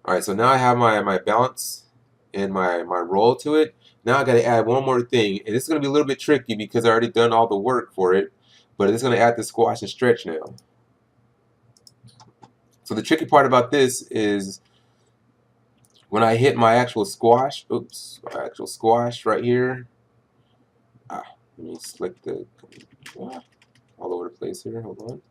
Alright, so now I have my balance and my roll to it. Now I got to add one more thing, and this is going to be a little bit tricky because I already done all the work for it, but it's going to add the squash and stretch now. So the tricky part about this is when I hit my actual squash, my actual squash right here. Let me select the all over the place here. Hold on.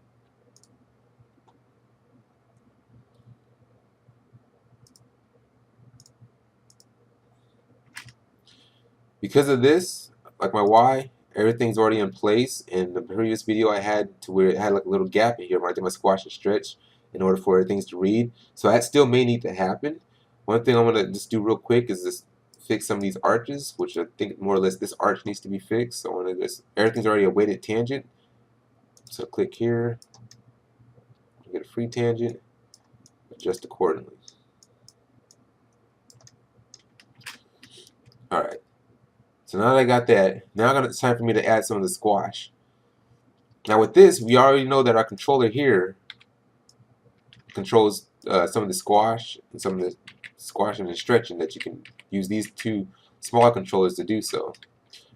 Because of this, like my Y, everything's already in place. In the previous video I had to where it had like a little gap in here where I did my squash and stretch in order for things to read. So that still may need to happen. One thing I'm gonna just do real quick is just fix some of these arches, which I think more or less this arch needs to be fixed. So I want to just, everything's already a weighted tangent. So click here, get a free tangent, adjust accordingly. Alright. So now that I got that, now it's time for me to add some of the squash. Now with this, we already know that our controller here controls some of the squash and some of the squashing and stretching, that you can use these two smaller controllers to do so.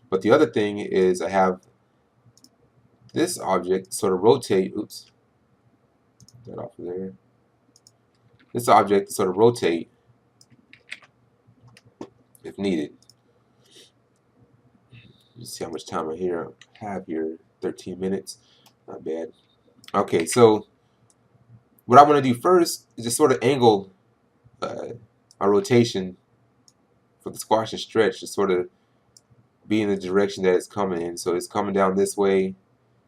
But the other thing is I have this object sort of rotate, that off of there. This object sort of rotate if needed. Let's see how much time I have here. 13 minutes. Not bad. Okay, so what I want to do first is just sort of angle our rotation for the squash and stretch to sort of be in the direction that it's coming in. So it's coming down this way,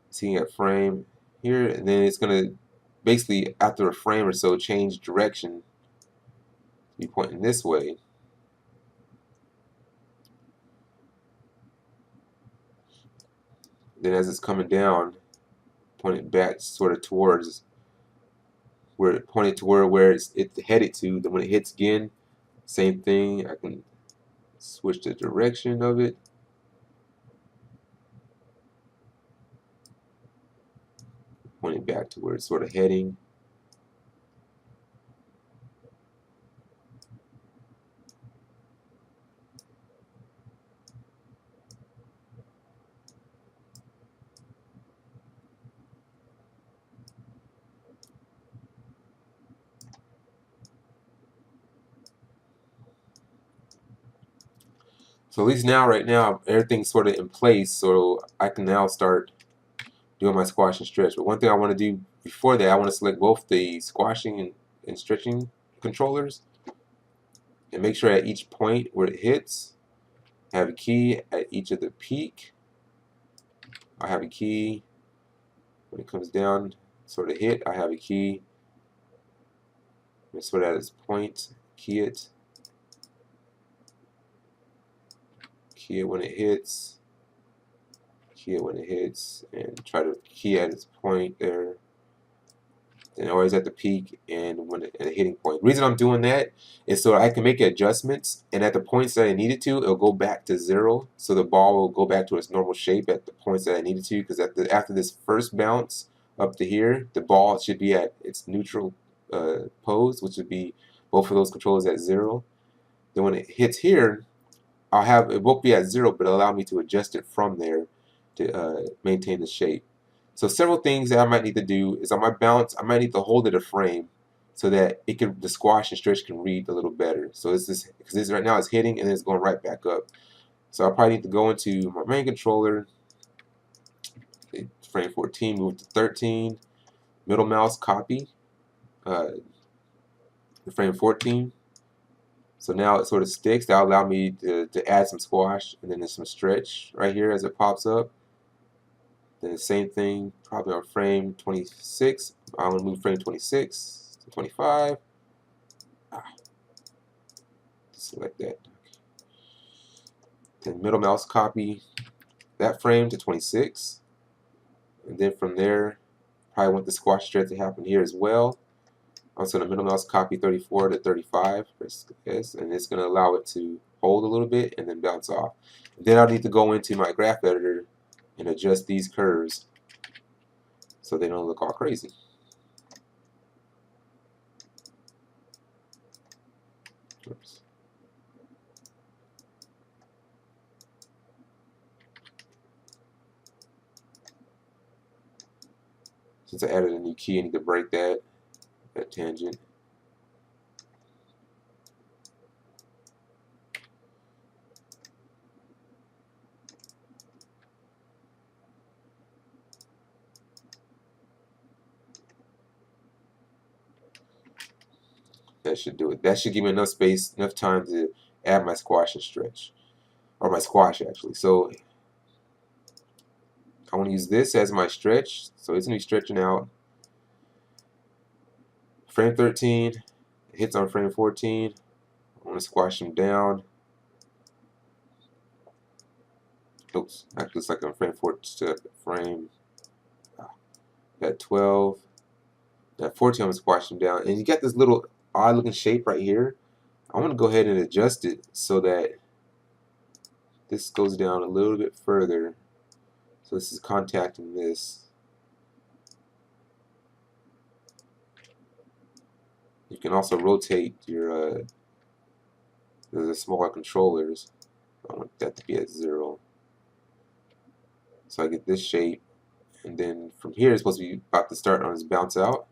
seeing a frame here, and then it's going to basically, after a frame or so, change direction, be pointing this way. Then as it's coming down, point it back sort of towards where it pointed to where it's headed to. Then when it hits again, same thing. I can switch the direction of it. Point it back to where it's sort of heading. So at least now, right now, everything's sort of in place, so I can now start doing my squash and stretch. But one thing I want to do before that, I want to select both the squashing and stretching controllers and make sure at each point where it hits, I have a key at each of the peak. I have a key when it comes down, sort of hit. I have a key sort of at its point, key it when it hits, key it when it hits, and try to key at its point there. And always at the peak and when at a hitting point. The reason I'm doing that is so I can make adjustments, and at the points that I need it to, it'll go back to 0. So the ball will go back to its normal shape at the points that I need it to. Because after this first bounce up to here, the ball should be at its neutral pose, which would be both of those controllers at 0. Then when it hits here, it won't be at 0, but it'll allow me to adjust it from there to maintain the shape. So several things that I might need to do is on my bounce, I might need to hold it a frame so that the squash and stretch can read a little better. So because this right now it's hitting and it's going right back up. So I probably need to go into my main controller, frame 14, move to 13, middle mouse copy, frame 14. So now it sort of sticks. That'll allow me to add some squash, and then there's some stretch right here as it pops up. Then the same thing, probably on frame 26. I'm going to move frame 26 to 25. Select that. Then middle mouse copy that frame to 26. And then from there, probably want the squash stretch to happen here as well. Also, the middle mouse copy 34 to 35. Press S, and it's going to allow it to hold a little bit and then bounce off. And then I'll need to go into my graph editor and adjust these curves so they don't look all crazy. Oops. Since I added a new key, I need to break that tangent. That should do it. That should give me enough space, enough time to add my squash and stretch. Or my squash, actually. So I want to use this as my stretch. So it's going to be stretching out. Frame 13, it hits on frame 14. I want to squash them down. Oops, that looks like on frame 14, frame at 12. At 14, I'm going to squash them down. And you got this little odd looking shape right here. I want to go ahead and adjust it so that this goes down a little bit further. So this is contacting this. You can also rotate your the smaller controllers. I want that to be at 0. So I get this shape, and then from here it's supposed to be about to start on its bounce out.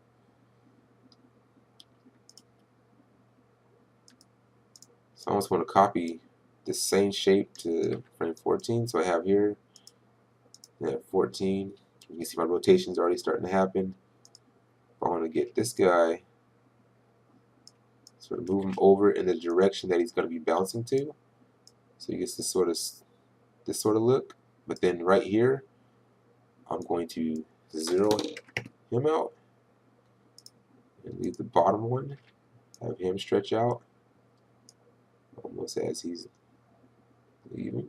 So I almost want to copy the same shape to frame 14. So I have here at 14. You can see my rotation's already starting to happen. I want to get this guy, sort of move him over in the direction that he's going to be bouncing to. So he gets this sort of look. But then right here, I'm going to zero him out and leave the bottom one. Have him stretch out almost as he's leaving.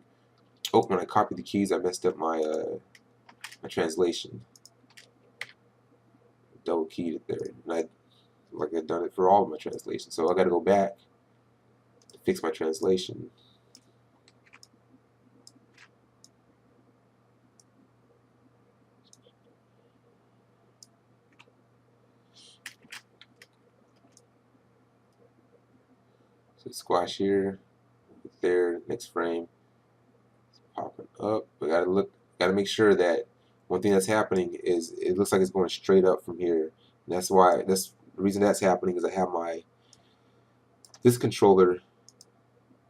Oh, when I copied the keys, I messed up my my translation. Double keyed it there, and like I've done it for all of my translations. So I got to go back to fix my translation. So squash here, there, next frame, it's popping up. We gotta make sure that one thing that's happening is it looks like it's going straight up from here. And that's the reason that's happening is I have this controller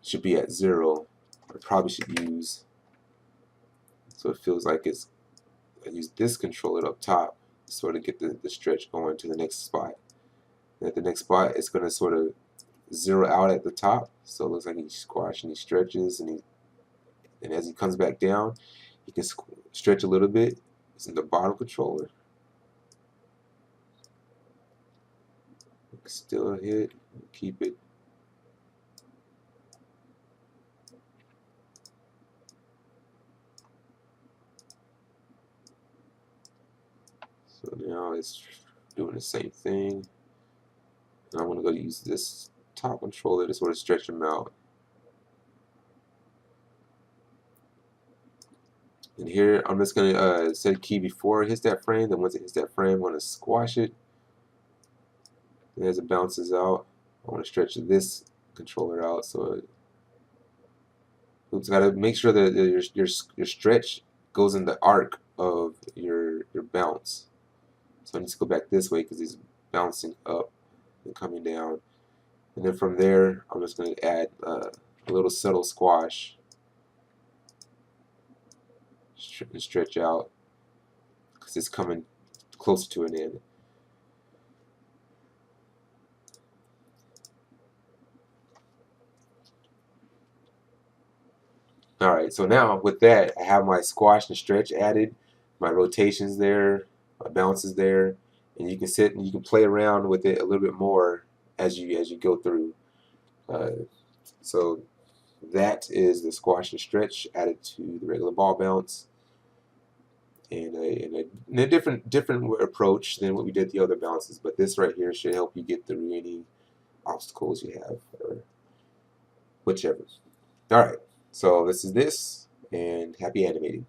should be at 0. I probably should use, so it feels like I use this controller up top to sort of get the stretch going to the next spot. And at the next spot, it's going to sort of zero out at the top. So it looks like he's squashing, he stretches, and as he comes back down, he can stretch a little bit. It's in the bottom controller. Still hit, keep it. So now it's doing the same thing. And I want to go use this top controller to sort of stretch him out. And here I'm just going to set a key before it hits that frame. Then once it hits that frame, I'm going to squash it. And as it bounces out, I want to stretch this controller out. So oops, got to make sure that your stretch goes in the arc of your bounce. So I need to go back this way because he's bouncing up and coming down. And then from there, I'm just going to add a little subtle squash and stretch out because it's coming closer to an end. Alright, so now with that, I have my squash and stretch added, my rotations there, my bounces there, and you can sit and you can play around with it a little bit more as you go through. So that is the squash and stretch added to the regular ball bounce, in a different approach than what we did the other bounces. But this right here should help you get through any obstacles you have or whichever. All right, so this is this, and happy animating.